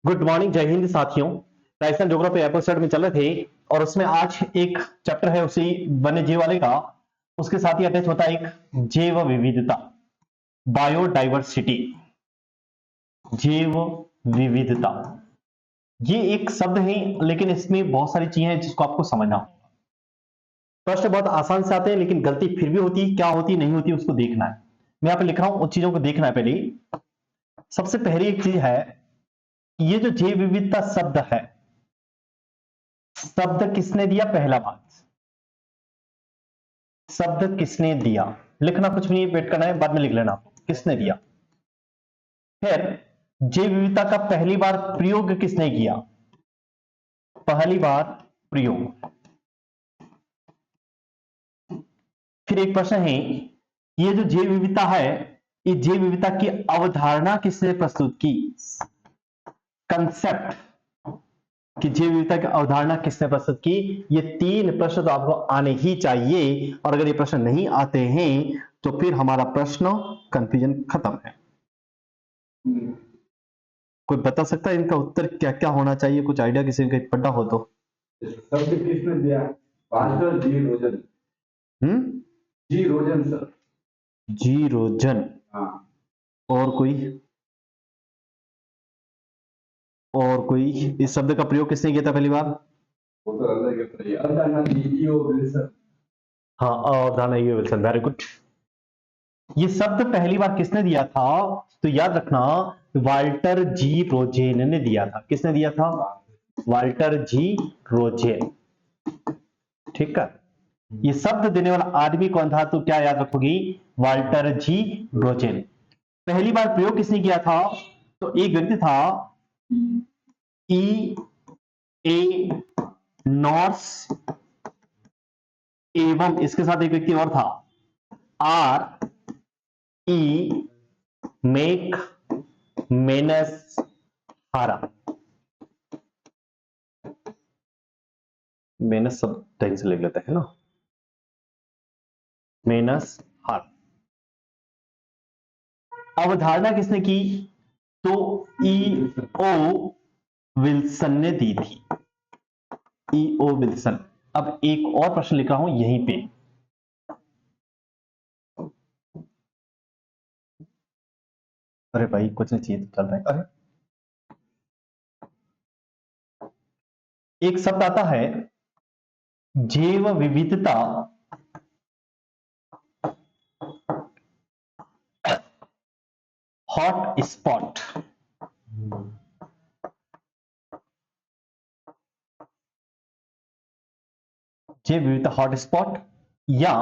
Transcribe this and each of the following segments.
Good morning, जय हिंद साथियों। Rajasthan geography episode में चल रहे थे और उसमें आज एक चैप्टर है उसी वन्य जीव वाले का। उसके साथ ही अटैच होता है एक जैव विविधता, बायोडाइवर्सिटी। जैव विविधता ये एक शब्द है, लेकिन इसमें बहुत सारी चीजें हैं जिसको आपको समझना होगा। प्रश्न बहुत आसान से आते हैं, लेकिन गलती फिर भी होती है। क्या होती नहीं होती उसको देखना है। मैं यहाँ पे लिख रहा हूं, उन चीजों को देखना है। पहले सबसे पहली एक चीज है, ये जो जैव विविधता शब्द है, शब्द किसने दिया? पहला बात, शब्द किसने दिया? लिखना कुछ भी नहीं, वेट करना है, बाद में लिख लेना। किसने दिया? फिर जैव विविधता का पहली बार प्रयोग किसने किया? पहली बार प्रयोग। फिर एक प्रश्न है, ये जो जैव विविधता है, ये जैव विविधता की अवधारणा किसने प्रस्तुत की? कंसेप्ट कि जैव विविधता की अवधारणा किसने प्रस्तुत की? ये तीन प्रश्न तो आपको आने ही चाहिए, और अगर ये प्रश्न नहीं आते हैं तो फिर हमारा प्रश्न कंफ्यूजन खत्म है। कोई बता सकता है इनका उत्तर क्या क्या होना चाहिए? कुछ आइडिया किसी का पता हो तो? शब्द किसने दिया? भास्कर जी रोजन। जी रोजन सर। जी रोजन। हाँ। और कोई? और कोई? इस शब्द का प्रयोग किसने किया था पहली बार? वो तो अलग है। अवधारणा ईओ विल्सन। हाँ, अवधारणा ईओ विल्सन, वेरी गुड। ये शब्द पहली बार किसने दिया था? तो याद रखना, वाल्टर जी रोजेन ने दिया था। किसने दिया था? वाल्टर जी रोजेन। ठीक है। ये शब्द देने वाला आदमी कौन था? तो क्या याद रखोगी? वाल्टर जी रोजेन। पहली बार प्रयोग किसने किया था? तो एक व्यक्ति था, ई ए नॉर्स, एवं इसके साथ एक व्यक्ति और था, आर ई मेक मेनस हारा। मेनस सब ढंग से लिख लेते हैं ना, मेनस हार। अवधारणा किसने की? तो ई ओ विल्सन ने दी थी। ई ओ विल्सन। अब एक और प्रश्न लिखा हूं यहीं पे। अरे भाई कुछ नहीं चाहिए तो चल रहा है। अरे एक शब्द आता है जैव विविधता हॉट स्पॉट। जैव विविधता हॉट स्पॉट या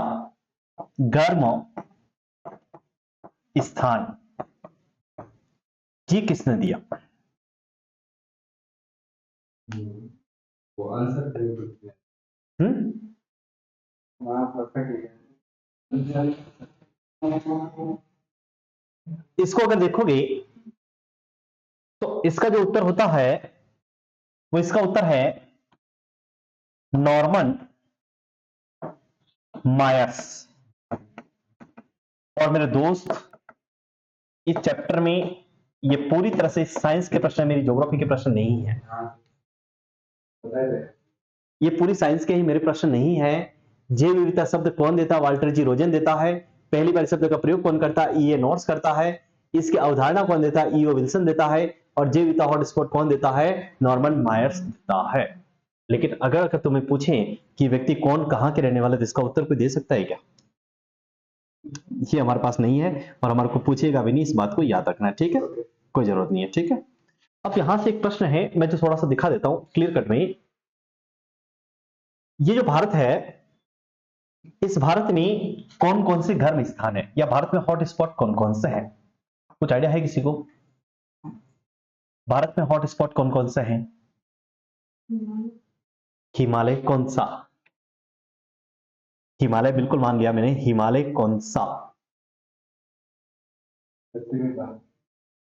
गर्म स्थान, ये किसने दिया? वो आंसर दे सकते हैं। हाँ, परफेक्ट है। इसको अगर देखोगे तो इसका जो उत्तर होता है वो, इसका उत्तर है नॉर्मन मायर्स। और मेरे दोस्त, इस चैप्टर में ये पूरी तरह से साइंस के प्रश्न, मेरी ज्योग्राफी के प्रश्न नहीं है। ये पूरी साइंस के ही मेरे प्रश्न नहीं है। जैव विविधता शब्द कौन देता? वाल्टर जी रोजन देता है। पहली बार शब्द का प्रयोग कौन करता? ई ए नॉर्स करता है। इसकी अवधारणा कौन देता? ई ओ विल्सन देता है। और जैव विविधता हॉटस्पॉट कौन देता है? नॉर्मन मायर्स देता है। लेकिन अगर तुम्हें पूछें कि व्यक्ति कौन कहां के रहने वाला, तो इसका उत्तर कोई दे सकता है क्या? ये हमारे पास नहीं है, और हमारे को पूछेगा भी नहीं। इस बात को याद रखना है, ठीक है? कोई जरूरत नहीं है, ठीक है? अब यहां से एक प्रश्न है, मैं जो थोड़ा सा दिखा देता हूं क्लियर कट में। ये जो भारत है, इस भारत में कौन कौन से गर्म स्थान है, या भारत में हॉट स्पॉट कौन कौन से हैं? कुछ आइडिया है किसी को? भारत में हॉट स्पॉट कौन कौन से हैं? हिमालय कौन सा? हिमालय बिल्कुल मान लिया मैंने। हिमालय कौन सा?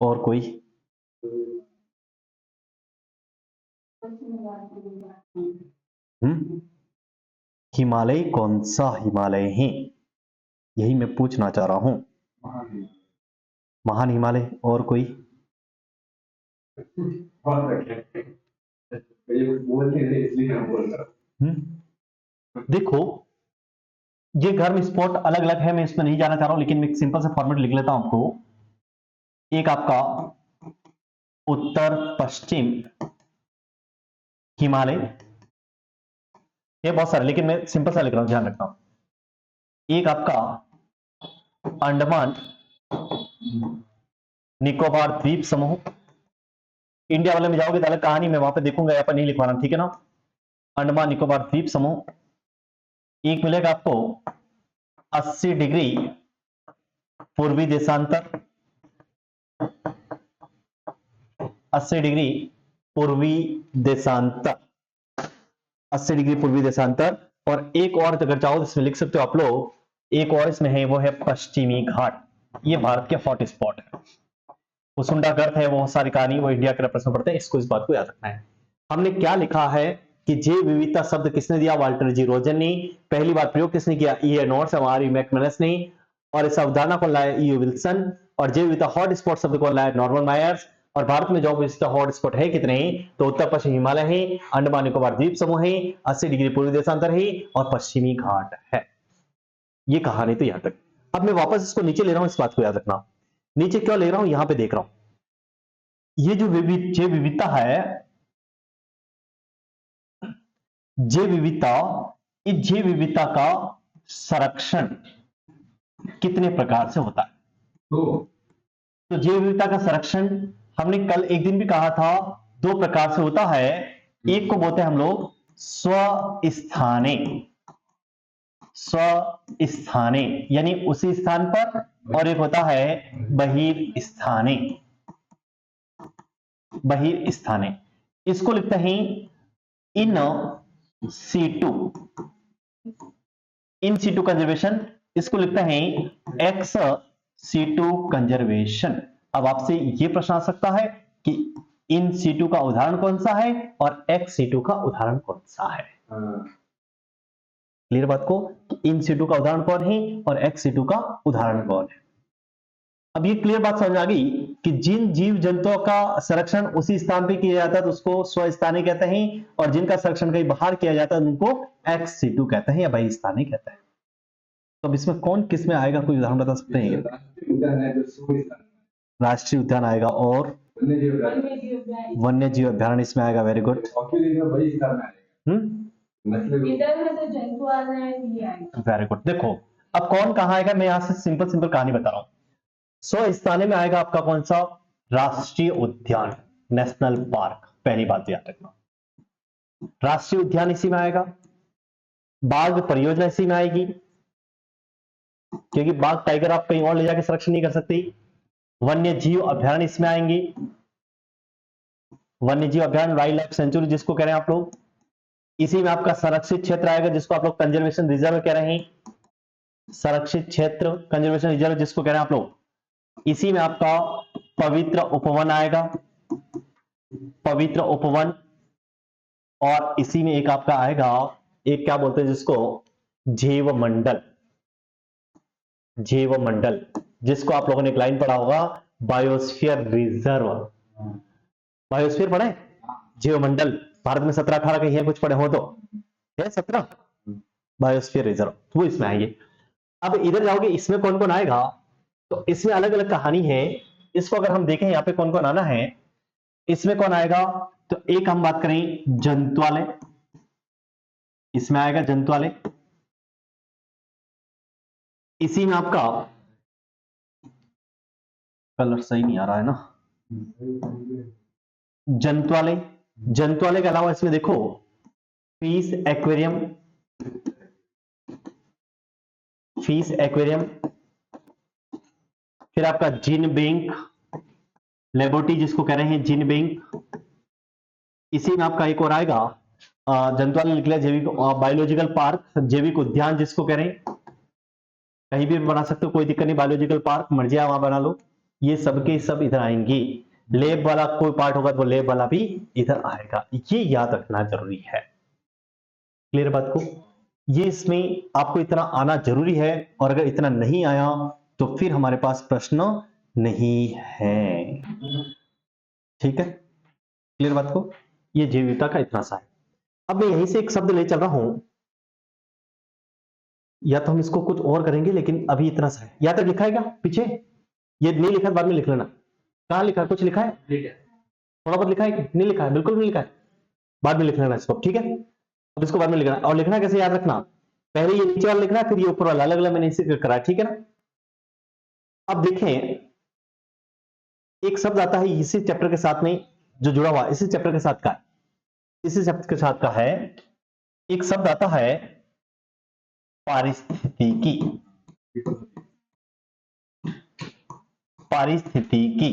और कोई? हिमालय कौन सा हिमालय है, यही मैं पूछना चाह रहा हूं। महान हिमालय। और कोई? बहुत रखे ये कुछ बोल नहीं रहे इसलिए मैं बोल रहा हूँ। देखो ये गर्म स्पॉट अलग अलग है, मैं इसमें नहीं जाना चाह रहा हूं, लेकिन मैं एक सिंपल सा फॉर्मेट लिख लेता हूं आपको। एक आपका उत्तर पश्चिम हिमालय, ये बहुत सारे, लेकिन मैं सिंपल सा लिख रहा हूं, ध्यान रखना। एक आपका अंडमान निकोबार द्वीप समूह। इंडिया वाले में जाओगे तो अलग कहानी, मैं वहां पे देखूंगा, यहाँ पर नहीं लिखवाना, ठीक है ना। अंडमान निकोबार द्वीप समूह। एक मिलेगा आपको 80 डिग्री पूर्वी देशांतर, 80 डिग्री पूर्वी देशांतर, 80 डिग्री पूर्वी देशांतर। और एक और अगर चाहो तो इसमें लिख सकते हो आप लोग, एक और इसमें है, वो है पश्चिमी घाट। ये भारत के हॉट स्पॉट है। कुसुंडा गर्त है, वो सारी कहानी, वो इंडिया के प्रश्न पढ़ते हैं, इसको इस बात को याद रखना है। हमने क्या लिखा है कि जैव विविधता शब्द किसने दिया? वाल्टर जी रोजन ने। पहली बार प्रयोग किसने किया? ई नॉर्स हमारी मैकमनस ने। और इस अवधारणा को लाया ई विल्सन। और जैव विविधता हॉट स्पॉट शब्द को लाया नॉर्मन मायर्स। और भारत में जैव विविधता हॉट स्पॉट है कितने? तो उत्तर पश्चिम हिमालय है, अंडमान निकोबार द्वीप समूह है, 80 डिग्री पूर्वी देशांतर है, और पश्चिमी घाट है। ये कहानी तो याद रख। अब मैं वापस इसको नीचे ले रहा हूं, इस बात को याद रखना। नीचे क्यों ले रहा हूं? यहां पे देख रहा हूं, ये जो जैव विविधता है, जैव विविधता, इस जैव विविधता का संरक्षण कितने प्रकार से होता है? तो जैव विविधता का संरक्षण हमने कल एक दिन भी कहा था, 2 प्रकार से होता है। एक को बोलते हैं हम लोग स्वस्थाने, स्वस्थाने यानी उसी स्थान पर, और एक होता है बहिर्स्थाने, बहिर्स्थाने। इसको लिखते हैं in situ, in situ conservation. इसको लिखते हैं एक्स सीटू कंजर्वेशन। अब आपसे यह प्रश्न आ सकता है कि इन सीटू का उदाहरण कौन सा है और एक्स सीटू का उदाहरण कौन सा है? क्लियर बात को? इन सीटू का उदाहरण कौन है और एक्स सीटू का उदाहरण कौन है? अब ये क्लियर बात समझ आ गई कि जिन जीव जंतुओं का संरक्षण उसी स्थान पे किया जाता है तो उसको स्वस्थानी कहते हैं, और जिनका संरक्षण कहीं बाहर किया जाता है उनको एक्स सीटू कहते हैं या बहिर्स्थानी कहते हैं। तो अब इसमें कौन किस में आएगा, कोई उदाहरण बता सकते हैं? राष्ट्रीय उद्यान आएगा, और वन्य जीव अभ्यारण्य इसमें आएगा। Very good. Very good. देखो अब कौन कहां आएगा, मैं यहां से सिंपल सिंपल कहानी बता रहा हूं। स्वस्थानी में आएगा आपका कौन सा? राष्ट्रीय उद्यान, नेशनल पार्क। पहली बात याद रखना, राष्ट्रीय उद्यान इसी में आएगा। बाघ परियोजना इसी में आएगी, क्योंकि बाघ टाइगर आप कहीं और ले जाकर संरक्षण नहीं कर सकते। वन्य जीव अभ्यारण्य इसमें आएंगे, वन्य जीव अभ्यारण्य, वाइल्ड लाइफ सेंचुरी जिसको कह रहे हैं आप लोग। इसी में आपका संरक्षित क्षेत्र आएगा जिसको आप लोग कंजर्वेशन रिजर्व कह रहे हैं, संरक्षित क्षेत्र कंजर्वेशन रिजर्व जिसको कह रहे हैं आप लोग। इसी में आपका पवित्र उपवन आएगा, पवित्र उपवन। और इसी में एक आपका आएगा, एक क्या बोलते हैं जिसको, जैव मंडल, जैव मंडल, जिसको आप लोगों ने एक लाइन पढ़ा होगा, बायोस्फीयर रिजर्व। बायोस्फीयर पढ़े? जैव मंडल भारत में 17-18 कहीं है, कुछ पढ़े हो तो है 17 बायोस्फीयर रिजर्व, तो वो इसमें आएंगे। अब इधर जाओगे, इसमें कौन कौन आएगा? तो इसमें अलग अलग कहानी है। इसको अगर हम देखें यहाँ पे कौन कौन आना है, इसमें कौन आएगा? तो एक हम बात करें जंतुआलय, इसमें आएगा जंतुआलय। इसी में आपका कलर सही नहीं आ रहा है ना, जंतुआलय। जंतुआलय के अलावा इसमें देखो फिश एक्वेरियम, फिश एक्वेरियम, फिर आपका जीन बैंक लेबोरेटरी जिसको कह रहे हैं जीन बैंक। इसी में आपका एक और आएगा जंतुआलय लिख लिया, जैविक बायोलॉजिकल पार्क, जैविक उद्यान जिसको कह रहे हैं, कहीं भी बना सकते हो, कोई दिक्कत नहीं। बायोलॉजिकल पार्क मर्जी वहां बना लो, ये सबके सब इधर आएंगे। लैब वाला कोई पार्ट होगा तो वो लैब वाला भी इधर आएगा, ये याद रखना जरूरी है। क्लियर बात को? ये इसमें आपको इतना आना जरूरी है, और अगर इतना नहीं आया तो फिर हमारे पास प्रश्न नहीं है। ठीक है। क्लियर बात को? ये जैव विविधता का इतना सा है। अब मैं यहीं से एक शब्द ले चल रहा हूं, या तो हम इसको कुछ और करेंगे, लेकिन अभी इतना सा है। या तक लिखा है क्या पीछे? ये नहीं लिखा है बाद में लिख लेना। कहां लिखा है? कुछ लिखा है? ठीक है। थोड़ा बहुत लिखा है कि नहीं लिखा है? बिल्कुल नहीं लिखा है, बाद में लिख लेना इसको, ठीक है? अब इसको बाद में लिखना, और लिखना कैसे याद रखना, पहले ये नीचे वाला लिखना है, फिर ये ऊपर वाला, अलग अलग मैंने इसे करा है, ठीक है ना? अब देखें, एक शब्द आता है इसी चैप्टर के साथ में जो जुड़ा हुआ, इसी चैप्टर के साथ का, इसी चैप्टर के साथ का है, एक शब्द आता है पारिस्थितिकी। पारिस्थितिकी,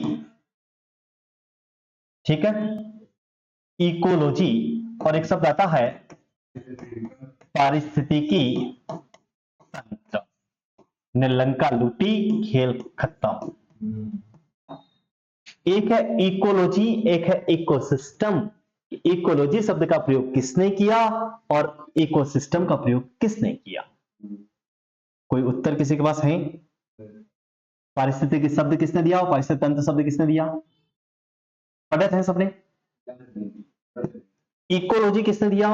ठीक है? इकोलॉजी, और एक शब्द आता है पारिस्थितिकी तंत्र। ने लंका लूटी, खेल खत्म। एक है इकोलॉजी, एक है इकोसिस्टम। इकोलॉजी शब्द का प्रयोग किसने किया और इकोसिस्टम का प्रयोग किसने किया? कोई उत्तर किसी के पास है? पारिस्थितिकी शब्द किसने दिया और पारिस्थितिक तंत्र शब्द किसने दिया? पढ़े थे सबने? इकोलॉजी किसने दिया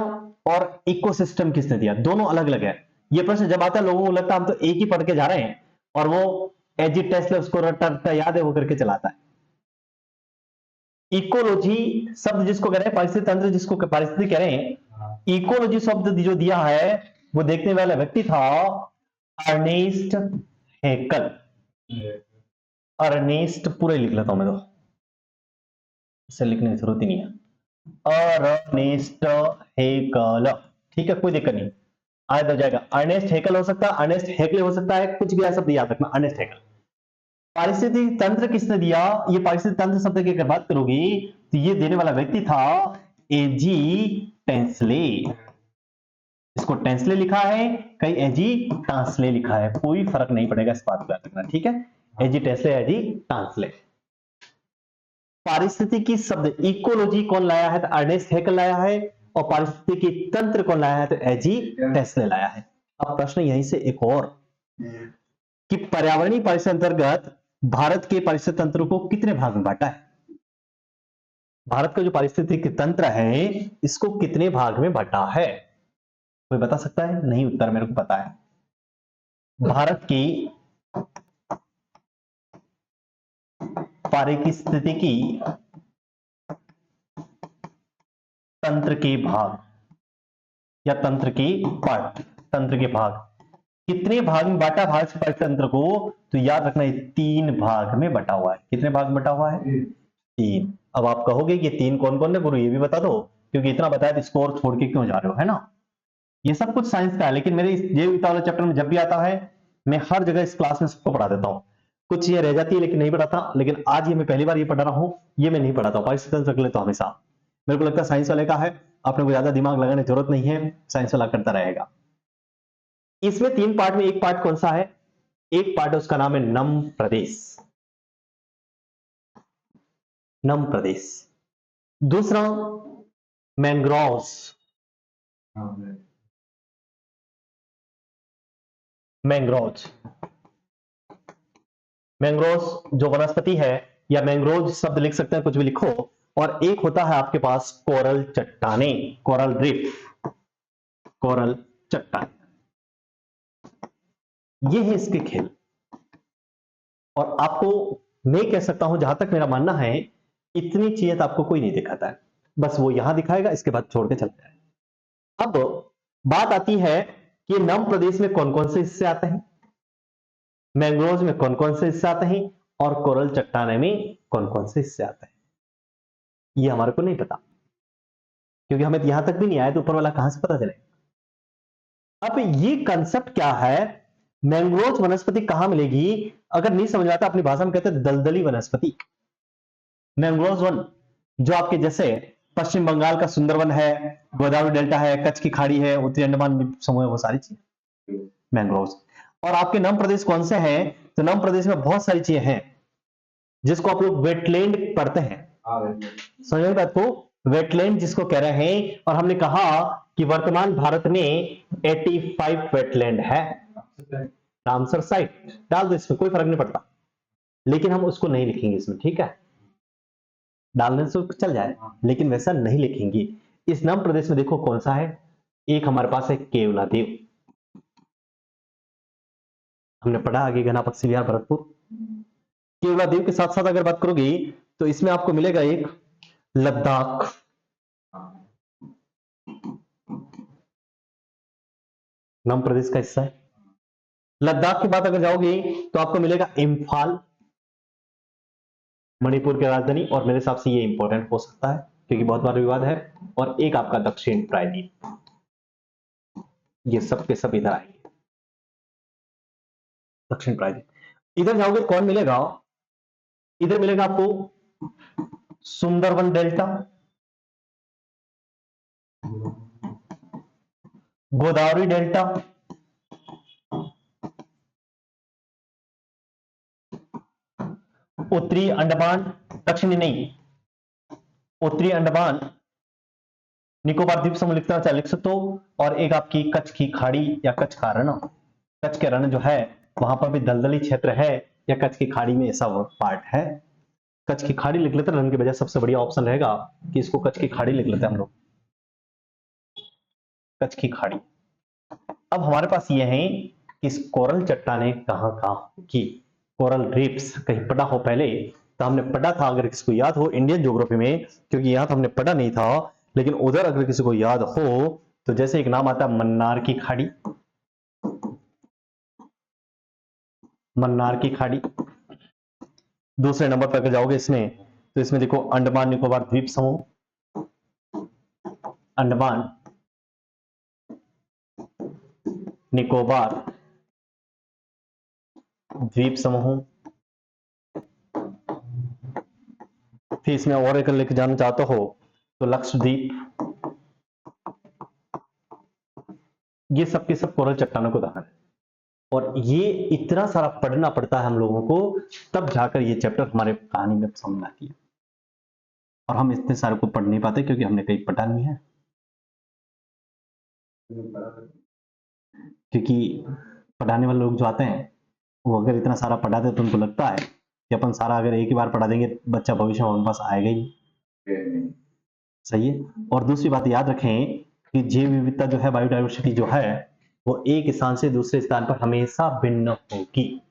और इकोसिस्टम किसने दिया? दोनों अलग अलग है। ये प्रश्न जब आता है लोगों को लगता है हम तो एक ही पढ़ के जा रहे हैं, और वो एजी टेस्ट उसको रटता याद है वो करके चलाता है। इकोलॉजी शब्द जिसको कह रहे हैं, पारिस्थितिक तंत्र जिसको पारिस्थितिक कह रहे हैं, इकोलॉजी शब्द जो दिया है वो देखने वाला व्यक्ति था अर्नेस्ट हेकल। अर्नेस्ट पूरे लिख लेता हूं मैं, तो इसे लिखने की जरूरत ही नहीं है। अर्नेस्ट हेकल, ठीक है, कोई दिक्कत नहीं, आया हो जाएगा। अर्नेस्ट हेकल हो सकता है, अर्नेस्ट हेकले हो सकता है, कुछ भी ऐसा शब्द याद रखना, अर्नेस्ट हेकल। पारिस्थितिक तंत्र किसने दिया? ये पारिस्थितिक तंत्र शब्द की अगर बात करोगी तो ये देने वाला व्यक्ति था एजी टेंसले। इसको टेंसले लिखा है, कहीं एजी टांसले लिखा है, कोई फर्क नहीं पड़ेगा, इस बात को याद रखना, ठीक है? एजी टेंसले, एजी टांसले। पारिस्थितिकी शब्द इकोलॉजी कौन लाया है? तो अर्नेस्ट हेकल लाया है, और पारिस्थितिकी तंत्र कौन लाया है? तो एजी टेंसले लाया है। अब प्रश्न यहीं से एक और कि पर्यावरणीय परिस्थिति अंतर्गत भारत के परिस्थिति तंत्र को कितने भाग में बांटा है? भारत का जो पारिस्थितिक तंत्र है इसको कितने भाग में बांटा है? कोई बता सकता है? नहीं, उत्तर मेरे को पता है। भारत की पारिस्थितिकी तंत्र के भाग या तंत्र के पार्ट, तंत्र के भाग कितने भाग में बांटा भारत के परिस्थिति तंत्र को? तो याद रखना, ये 3 भाग में बटा हुआ है। कितने भाग में बटा हुआ है? 3। अब आप कहोगे कि 3 कौन कौन है गुरु, ये भी बता दो, क्योंकि इतना बताया तो स्कोर छोड़ के क्यों जा रहे हो, है ना? ये सब कुछ साइंस का है, लेकिन मेरे इस जैव विविधता वाले चैप्टर में जब भी आता है मैं हर जगह इस क्लास में सबको पढ़ा देता हूं। कुछ ये रह जाती है लेकिन नहीं पढ़ाता, लेकिन आज ये मैं पहली बार ये पढ़ा रहा हूं, ये मैं नहीं पढ़ाता हूं। परिस्थिति तंत्र के लिए तो हमेशा मेरे को लगता है साइंस वाले का है, अपने को ज्यादा दिमाग लगाने की जरूरत नहीं है, साइंस वाला करता रहेगा। इसमें 3 पार्ट में एक पार्ट कौन सा है? एक पार्ट है उसका नाम है नम प्रदेश, नम प्रदेश। दूसरा मैंग्रोव्स, मैंग्रोव्स, मैंग्रोव्स जो वनस्पति है, या मैंग्रोव शब्द लिख सकते हैं, कुछ भी लिखो। और एक होता है आपके पास कोरल चट्टाने, कोरल रीफ, कोरल चट्टान। ये है इसके खेल। और आपको मैं कह सकता हूं, जहां तक मेरा मानना है, इतनी चीजें आपको कोई नहीं दिखाता है, बस वो यहां दिखाएगा, इसके बाद छोड़ के चलता है। अब बात आती है कि नम प्रदेश में कौन कौन से हिस्से आते हैं, मैंग्रोव में कौन कौन से हिस्से आते हैं, और कोरल चट्टाने में कौन कौन से हिस्से आते हैं, ये हमारे को नहीं पता, क्योंकि हमें यहां तक भी नहीं आया तो ऊपर वाला कहां से पता चलेगा। अब ये कंसेप्ट क्या है, मैंग्रोव वनस्पति कहां मिलेगी? अगर नहीं समझ आता, अपनी भाषा में कहते हैं दलदली वनस्पति। मैंग्रोव वन जो आपके जैसे पश्चिम बंगाल का सुंदरवन है, गोदावरी डेल्टा है, कच्छ की खाड़ी है, उत्तरी अंडमान समूह है, वो सारी चीजें मैंग्रोव। और आपके नम प्रदेश कौन से हैं? तो नम प्रदेश में बहुत सारी चीजें हैं जिसको आप लोग वेटलैंड पढ़ते हैं। समझ में बात को? वेटलैंड जिसको कह रहे हैं, और हमने कहा कि वर्तमान भारत में 85 वेटलैंड है। रामसर साइट डाल दो, इसमें कोई फर्क नहीं पड़ता, लेकिन हम उसको नहीं लिखेंगे इसमें, ठीक है? डालने से चल जाए, लेकिन वैसा नहीं लिखेंगे। इस नम प्रदेश में देखो कौन सा है, एक हमारे पास है केवलादेव, हमने पढ़ा आगे घना पक्षी विहार भरतपुर। केवलादेव के साथ साथ अगर बात करोगे तो इसमें आपको मिलेगा एक लद्दाख, नम प्रदेश का हिस्सा है। लद्दाख की बात अगर जाओगे तो आपको मिलेगा इम्फाल, मणिपुर की राजधानी, और मेरे हिसाब से ये इंपॉर्टेंट हो सकता है क्योंकि बहुत बार विवाद है। और एक आपका दक्षिण प्रायद्वीप, ये सब के सब इधर आएंगे, दक्षिण प्रायद्वीप। इधर जाओगे कौन मिलेगा, इधर मिलेगा आपको सुंदरवन डेल्टा, गोदावरी डेल्टा, उत्तरी अंडमान, दक्षिणी नहीं, उत्तरी अंडमान निकोबार द्वीप समूह लिखना चाहे लिख सकते हो। और एक आपकी कच्छ की खाड़ी या कच्छ का रण, कच्छ के रण जो है वहां पर भी दलदली क्षेत्र है, या कच्छ की खाड़ी में ऐसा पार्ट है। कच्छ की खाड़ी लिख लेते, रण की बजाय सबसे बढ़िया ऑप्शन रहेगा कि इसको कच्छ की खाड़ी लिख लेते हैं हम लोग, कच्छ की खाड़ी। अब हमारे पास ये है कि इस कोरल चट्टाने कहां कहां की, कोरल रीफ्स कहीं पढ़ा हो पहले, तो हमने पढ़ा था, अगर किसी को याद हो इंडियन ज्योग्राफी में, क्योंकि यहां तो हमने पढ़ा नहीं था, लेकिन उधर अगर किसी को याद हो तो जैसे एक नाम आता है मन्नार की खाड़ी, मन्नार की खाड़ी। दूसरे नंबर पर अगर जाओगे इसमें तो इसमें देखो अंडमान निकोबार द्वीप समूह, अंडमान निकोबार द्वीप समूह। फिर इसमें और एक लेके जाना चाहते हो तो लक्षद्वीप, ये सब के सब कोरल चट्टानों को उदाहरण है। और ये इतना सारा पढ़ना पड़ता है हम लोगों को, तब जाकर ये चैप्टर हमारे कहानी में समझ आती है। और हम इतने सारे को पढ़ नहीं पाते क्योंकि हमने कहीं पढ़ा नहीं है, क्योंकि पढ़ाने वाले लोग जो आते हैं वो अगर इतना सारा पढ़ाते तो उनको लगता है कि अपन सारा अगर एक ही बार पढ़ा देंगे बच्चा भविष्य में हमारे पास आएगा ही नहीं। सही है। और दूसरी बात याद रखें कि जैव विविधता जो है, बायोडाइवर्सिटी जो है, वो एक स्थान से दूसरे स्थान पर हमेशा भिन्न होगी,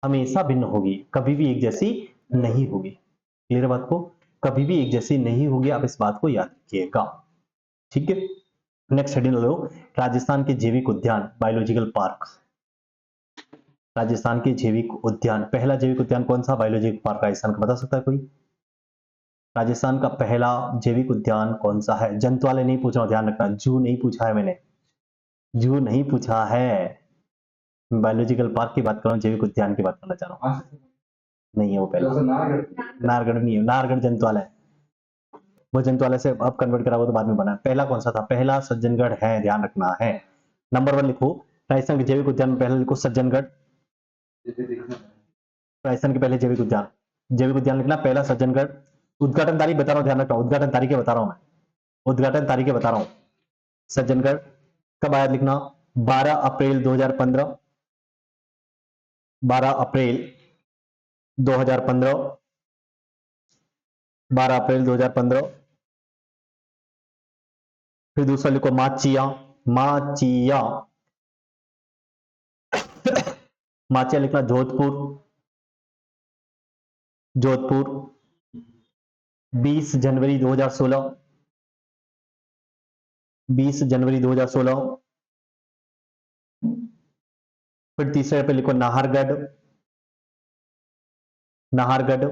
हमेशा भिन्न होगी, कभी भी एक जैसी नहीं होगी। क्लियर बात को, कभी भी एक जैसी नहीं होगी, आप इस बात को याद रखिएगा। ठीक है, नेक्स्ट हेडिंग लो, राजस्थान के जैविक उद्यान, बायोलॉजिकल पार्क। राजस्थान के जैविक उद्यान, पहला जैविक उद्यान कौन सा बायोलॉजिकल पार्क राजस्थान का, बता सकता है कोई? राजस्थान का पहला जैविक उद्यान कौन सा है? जंतुआलय नहीं पूछ रहा हूं, ध्यान रखना, जू नहीं पूछा है मैंने, जू नहीं पूछा है, बायोलॉजिकल पार्क की बात कर रहा हूं, जैविक उद्यान की बात करना चाह रहा हूं। नहीं है वो पहला, नाहरगढ़ नहीं है, नाहरगढ़ जंतुआलय, वो जंतुआलय से अब कन्वर्ट करा, वो तो बाद में बना। पहला कौन सा था? पहला सज्जनगढ़ है, ध्यान रखना है। नंबर 1 लिखो, राजस्थान के जैविक उद्यान में पहला लिखो सज्जनगढ़, राजस्थान के पहले जैविक उद्यान, जैविक उद्यान लिखना पहला सज्जनगढ़। उद्घाटन तारीख बता रहा हूं, ध्यान रखना, उद्घाटन तारीखें बता रहा हूं मैं, उद्घाटन तारीखें बता रहा हूं। सज्जनगढ़ कब आया लिखना, 12 अप्रैल 2015, 12 अप्रैल 2015, 12 अप्रैल 2015। फिर दूसरा लिखो माचिया, माचिया, माचिया लिखना जोधपुर, जोधपुर 20 जनवरी 2016, 20 जनवरी 2016। फिर तीसरे पे लिखो नाहरगढ़, नाहरगढ़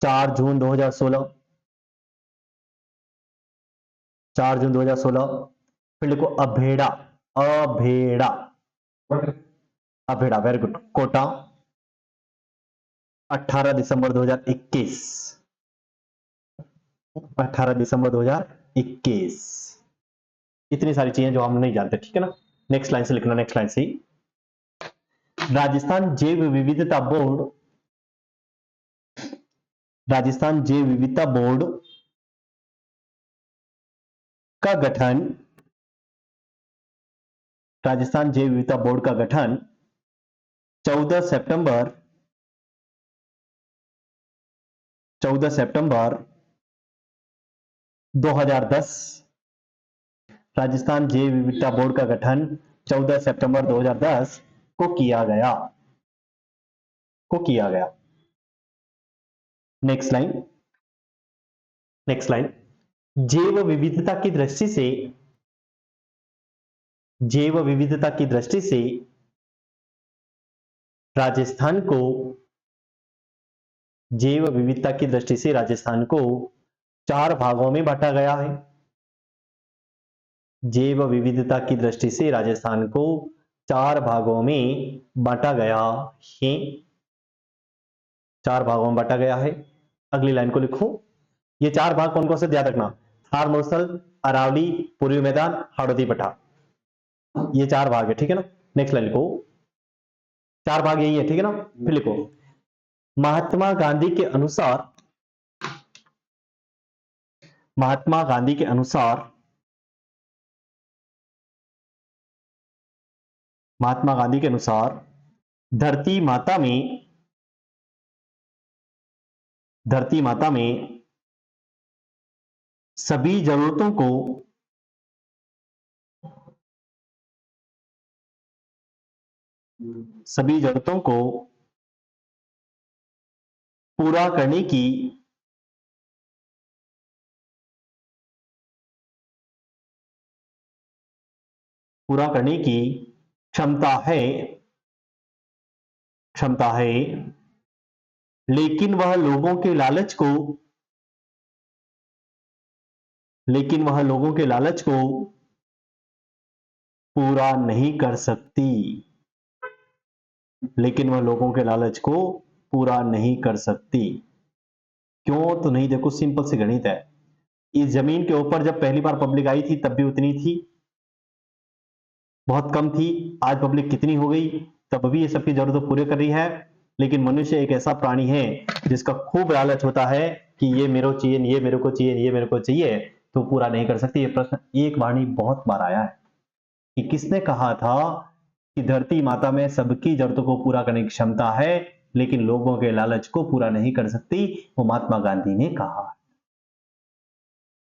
4 जून 2016, 4 जून 2016। फिर लिखो अभेड़ा, अभेड़ा, अभेड़ा, वेरी गुड, कोटा 18 दिसंबर 2021, 18 दिसंबर 2021। इतनी सारी चीजें जो हम नहीं जानते, ठीक है ना। नेक्स्ट लाइन से लिखना, नेक्स्ट लाइन से, राजस्थान जैव विविधता बोर्ड, राजस्थान जैव विविधता बोर्ड का गठन, राजस्थान जैव विविधता बोर्ड का गठन 14 सितंबर 14 सितंबर 2010 राजस्थान जैव विविधता बोर्ड का गठन 14 सितंबर 2010 को किया गया। नेक्स्ट लाइन जैव विविधता की दृष्टि से राजस्थान को जैव विविधता की दृष्टि से राजस्थान को 4 भागों में बांटा गया है। जैव विविधता की दृष्टि से राजस्थान को 4 भागों में बांटा गया है। 4 भागों में बांटा गया है। अगली लाइन को लिखो। ये 4 भाग कौन कौन से ध्यान रखना, थार मरुस्थल, अरावली, पूर्वी मैदान, हाड़ौती पठार, ये 4 भाग है, ठीक है ना। नेक्स्ट लाइन लिखो। 4 भाग यही है, ठीक है ना। फिर लिखो महात्मा गांधी के अनुसार धरती माता में सभी जरूरतों को पूरा करने की क्षमता है, लेकिन वह लोगों के लालच को पूरा नहीं कर सकती। क्यों तो नहीं, देखो सिंपल सी गणित है। इस जमीन के ऊपर जब पहली बार पब्लिक आई थी तब भी उतनी थी, बहुत कम थी। आज पब्लिक कितनी हो गई, तब भी ये सबकी जरूरत पूरी कर रही है। लेकिन मनुष्य एक ऐसा प्राणी है जिसका खूब लालच होता है कि ये मेरे को चाहिए, ये मेरे को चाहिए, तो पूरा नहीं कर सकती। ये प्रश्न एक वाणी बहुत बार आया है कि किसने कहा था कि धरती माता में सबकी जरूरतों को पूरा करने की क्षमता है, लेकिन लोगों के लालच को पूरा नहीं कर सकती। वो महात्मा गांधी ने कहा।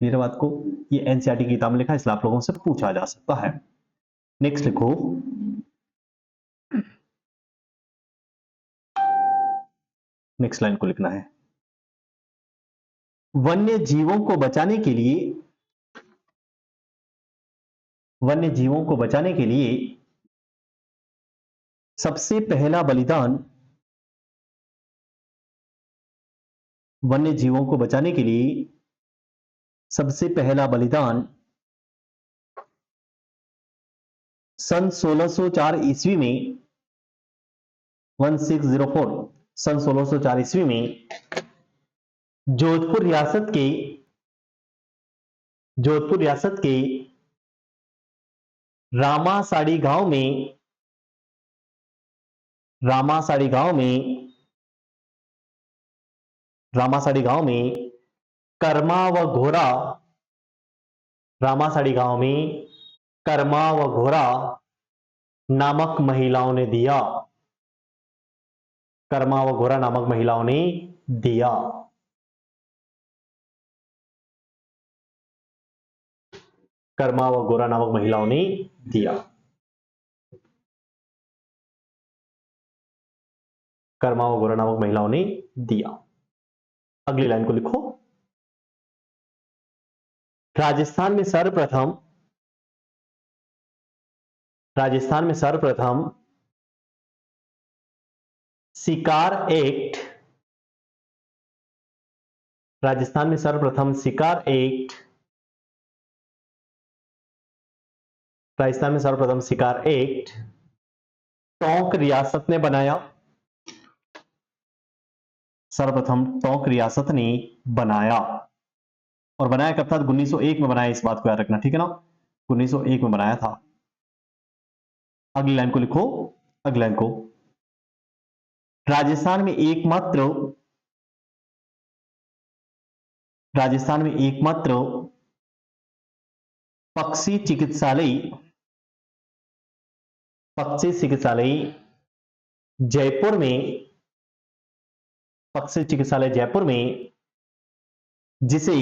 मेरे बात को, ये एनसीईआरटी की किताब में लिखा है, इसलिए आप लोगों से पूछा जा सकता है। नेक्स्ट लिखो। नेक्स्ट लाइन को लिखना है। वन्य जीवों को बचाने के लिए सबसे पहला बलिदान सन 1604 ईस्वी में 1604 सन 1604 ईस्वी में जोधपुर रियासत के रामासाड़ी गांव में कर्मा व घोरा नामक महिलाओं ने दिया। अगली लाइन को लिखो। राजस्थान में सर्वप्रथम शिकार एक्ट टोंक रियासत ने बनाया। सर्वप्रथम टोंक रियासत ने बनाया, और बनाया कब था? 1901 में बनाया। इस बात को याद रखना, ठीक है ना। 1901 में बनाया था। अगली लाइन को लिखो। अगली लाइन को, राजस्थान में एकमात्र पक्षी चिकित्सालय जयपुर में जिसे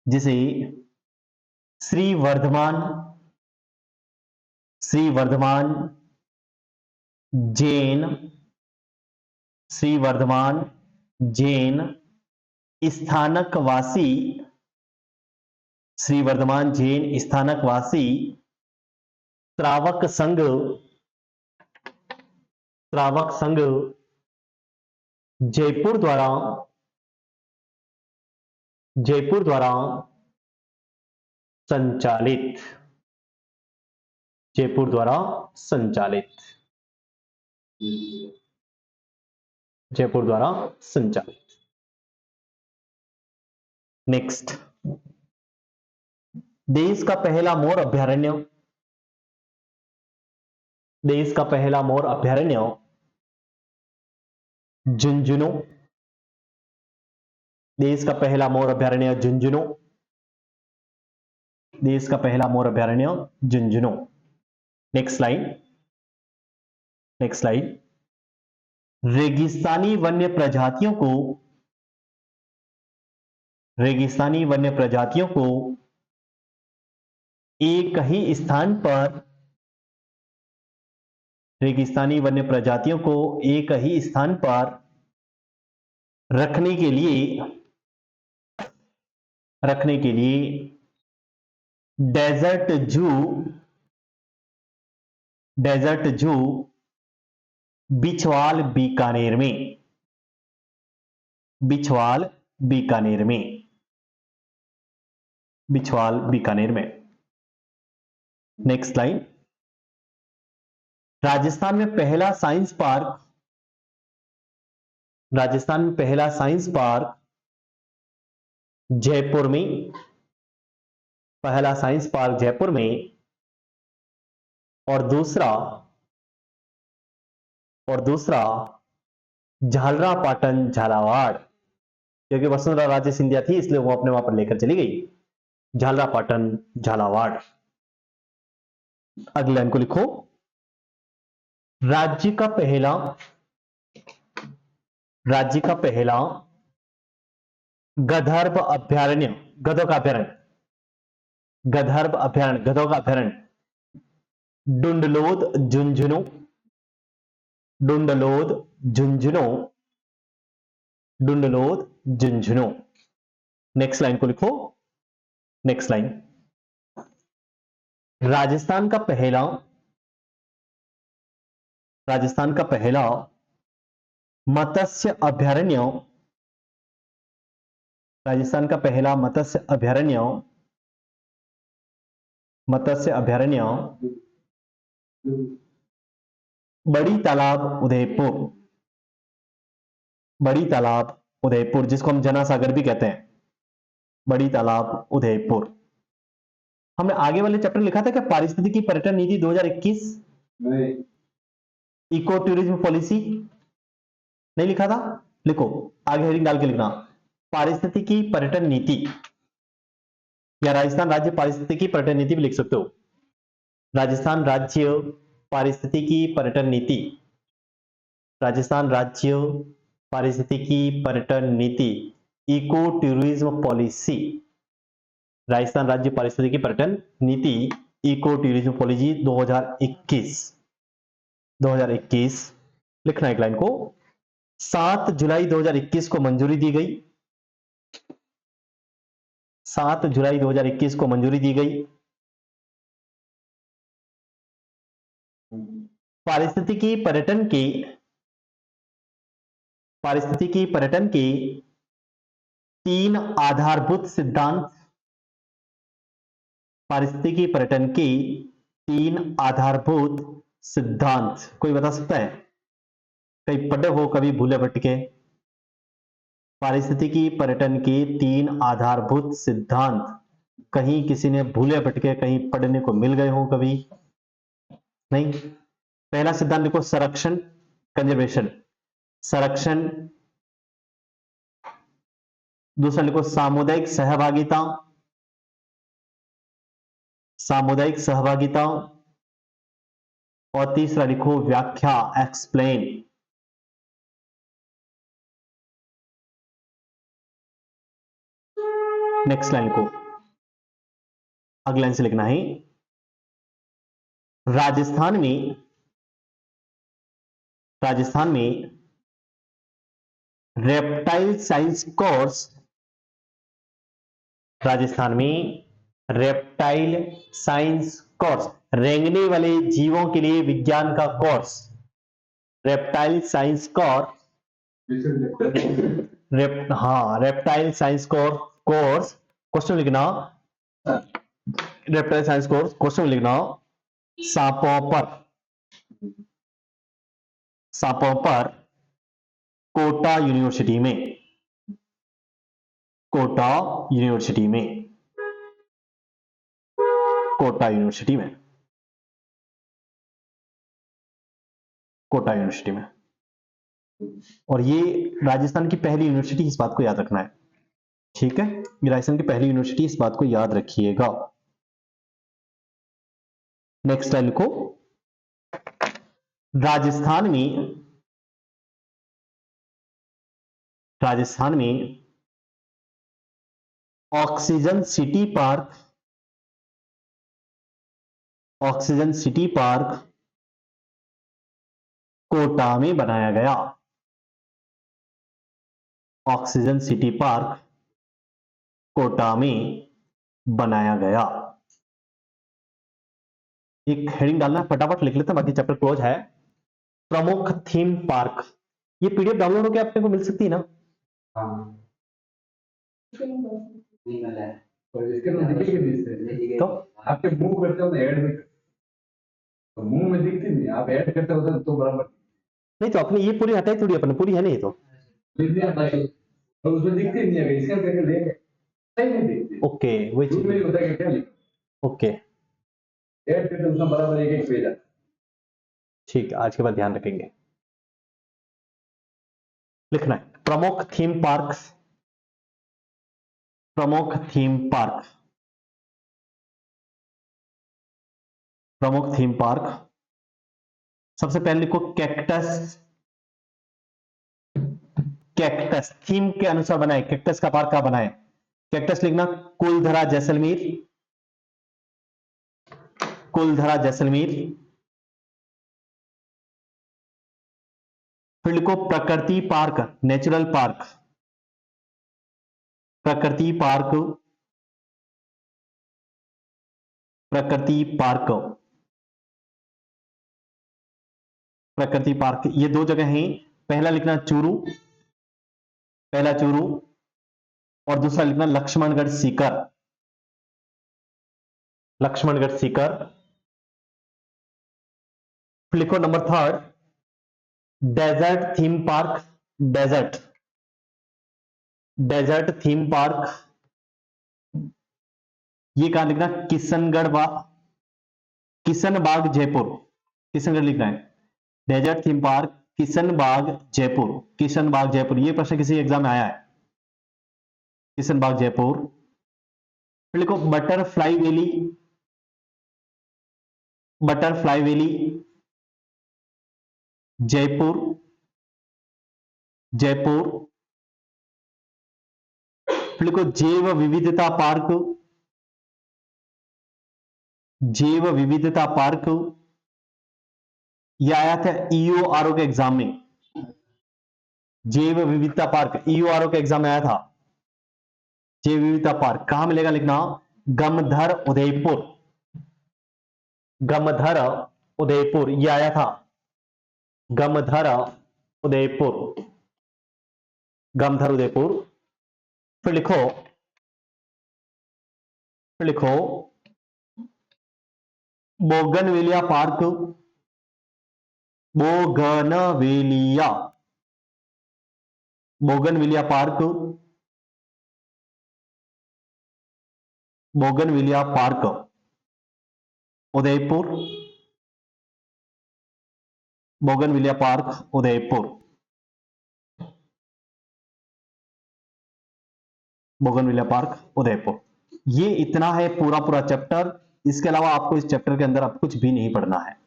जिसे श्री वर्धमान जैन श्री वर्धमान जैन स्थानकवासी श्री वर्धमान जैन स्थानकवासी श्रावक संघ जयपुर द्वारा संचालित नेक्स्ट, देश का पहला मोर अभयारण्य झुंझुनू। देश का पहला मोर अभयारण्य झुंझुनू। Next slide. रेगिस्तानी वन्य प्रजातियों को एक ही स्थान पर रखने के लिए डेजर्ट जू बिछवाल बीकानेर में। नेक्स्ट लाइन, राजस्थान में पहला साइंस पार्क जयपुर में, और दूसरा झालरापाटन झालावाड़, क्योंकि वसुंधरा राजे सिंधिया थी इसलिए वो अपने वहां पर लेकर चली गई, झालरापाटन झालावाड़। अगली लाइन को लिखो, राज्य का पहला गधर्व अभयारण्य गधों का अभयारण्य डुंडलोद झुंझुनू। नेक्स्ट लाइन को लिखो। नेक्स्ट लाइन, राजस्थान का पहला मत्स्य अभयारण्य बड़ी तालाब उदयपुर, जिसको हम जना सागर भी कहते हैं, बड़ी तालाब उदयपुर। हमने आगे वाले चैप्टर लिखा था क्या, पारिस्थितिकी पर्यटन नीति 2021? नहीं। इको टूरिज्म पॉलिसी नहीं लिखा था? लिखो, आगे हेडिंग डाल के लिखना, पारिस्थितिकी पर्यटन नीति, या राजस्थान राज्य पारिस्थितिकी पर्यटन नीति भी लिख सकते हो। राजस्थान राज्य पारिस्थितिकी पर्यटन नीति, इको टूरिज्म पॉलिसी, राजस्थान राज्य पारिस्थितिकी पर्यटन नीति, इको टूरिज्म पॉलिसी 2021 लिखना एक लाइन को। 7 जुलाई 2021 को मंजूरी दी गई। 7 जुलाई 2021 को मंजूरी दी गई। पारिस्थितिकी पर्यटन के 3 आधारभूत सिद्धांत, पारिस्थितिकी पर्यटन के 3 आधारभूत सिद्धांत, कोई बता सकता है? कहीं पढ़े हो कभी भूले भटके? पारिस्थितिकी पर्यटन के 3 आधारभूत सिद्धांत कहीं किसी ने भूले भटके कहीं पढ़ने को मिल गए हो कभी? नहीं। पहला सिद्धांत लिखो, संरक्षण, कंजर्वेशन, संरक्षण। दूसरा लिखो सामुदायिक सहभागिता, और तीसरा लिखो व्याख्या, एक्सप्लेन। नेक्स्ट लाइन को अगले लाइन से लिखना है। राजस्थान में रेप्टाइल साइंस कोर्स, राजस्थान में रेप्टाइल साइंस कोर्स, रेंगने वाले जीवों के लिए विज्ञान का course, reptile science course, reptile science course, question लिखना, रेप्टाइल साइंस कोर्स क्वेश्चन लिखना, सांपों पर कोटा यूनिवर्सिटी में, कोटा यूनिवर्सिटी में, कोटा यूनिवर्सिटी में, कोटा यूनिवर्सिटी में। और ये राजस्थान की पहली यूनिवर्सिटी, इस बात को याद रखना है, ठीक है। ये राजस्थान की पहली यूनिवर्सिटी, इस बात को याद रखिएगा। नेक्स्ट लाइन को, राजस्थान में oxygen city park, oxygen city park Kota में बनाया गया, ऑक्सीजन सिटी पार्क कोटा में बनाया गया। एक हेडिंग डालना, फटाफट लिख लेते हैं, बाकी चैप्टर क्लोज है। प्रमुख थीम पार्क, ये पीडीएफ डाउनलोड होकर आपको मिल सकती है ना? और इसके तो दिखेगी, तो आपके मुंह करते हो तो ऐड में, तो मुंह में दिखती नहीं, आप ऐड करते हो तो बराबर नहीं, तो अपने ये पूरी हटाई थोड़ी, अपने पूरी है नहीं, तो तो उसमें दिखती नहीं है, इसका करके देंगे सही नहीं दिखती। ओके, वही चीज में होता है क्या लिखा, ओके, ऐड करते उसमें बराबर एक पेज आता है। ठीक, आज के बाद ध्यान रखेंगे। लिखना है प्रमुख थीम पार्क, प्रमुख थीम पार्क, प्रमुख थीम पार्क। सबसे पहले लिखो कैक्टस, कैक्टस थीम के अनुसार बनाए, कैक्टस का पार्क का बनाए, कैक्टस लिखना, कुलधरा जैसलमेर, कुलधरा जैसलमेर। फिर लिखो प्रकृति पार्क, नेचुरल पार्क, प्रकृति पार्क, प्रकृति पार्क, प्रकृति पार्क। ये दो जगह हैं, पहला लिखना चूरू, पहला चूरू, और दूसरा लिखना लक्ष्मणगढ़ सीकर, लक्ष्मणगढ़ सीकर। फिर लिखो number third desert theme park, desert, desert theme park. ये कहां लिखना, किशनगढ़ बाग, किशनबाग जयपुर, किशनगढ़ लिखना है, desert theme park Kishanbagh Jaipur, Kishanbagh Jaipur. ये प्रश्न किसी एग्जाम में आया है, किशनबाग जयपुर। फिर लिखो butterfly valley, butterfly valley Jaipur, Jaipur. फिर लिखो जैव विविधता पार्क, जैव विविधता पार्क। यह आया था ईओआरओ के एग्जाम में, जैव विविधता पार्क ईओआरओ के एग्जाम में आया था। जैव विविधता पार्क कहां मिलेगा, लिखना गमधर उदयपुर, गमधर उदयपुर, यह आया था गमधर उदयपुर, गमधर उदयपुर। फिर लिखो, फिर लिखो bougainvillea park, bougainvillea, bougainvillea park, bougainvillea park Udaipur, bougainvillea park Udaipur, bougainvillea park Udaipur. ये इतना है पूरा पूरा चैप्टर, इसके अलावा आपको इस चैप्टर के अंदर अब कुछ भी नहीं पढ़ना है।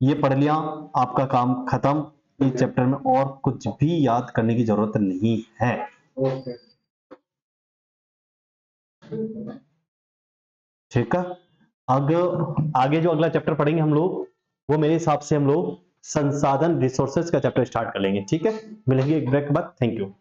ये पढ़ लिया, आपका काम खत्म। इस चैप्टर में और कुछ भी याद करने की जरूरत नहीं है। ओके। ठीक है। आगे जो अगला चैप्टर पढ़ेंगे हम लोग, वो मेरे हिसाब से हम लोग संसाधन रिसोर्सेज का चैप्टर स्टार्ट कर लेंगे। ठीक है, मिलेंगे एक ब्रेक के बाद। Thank you.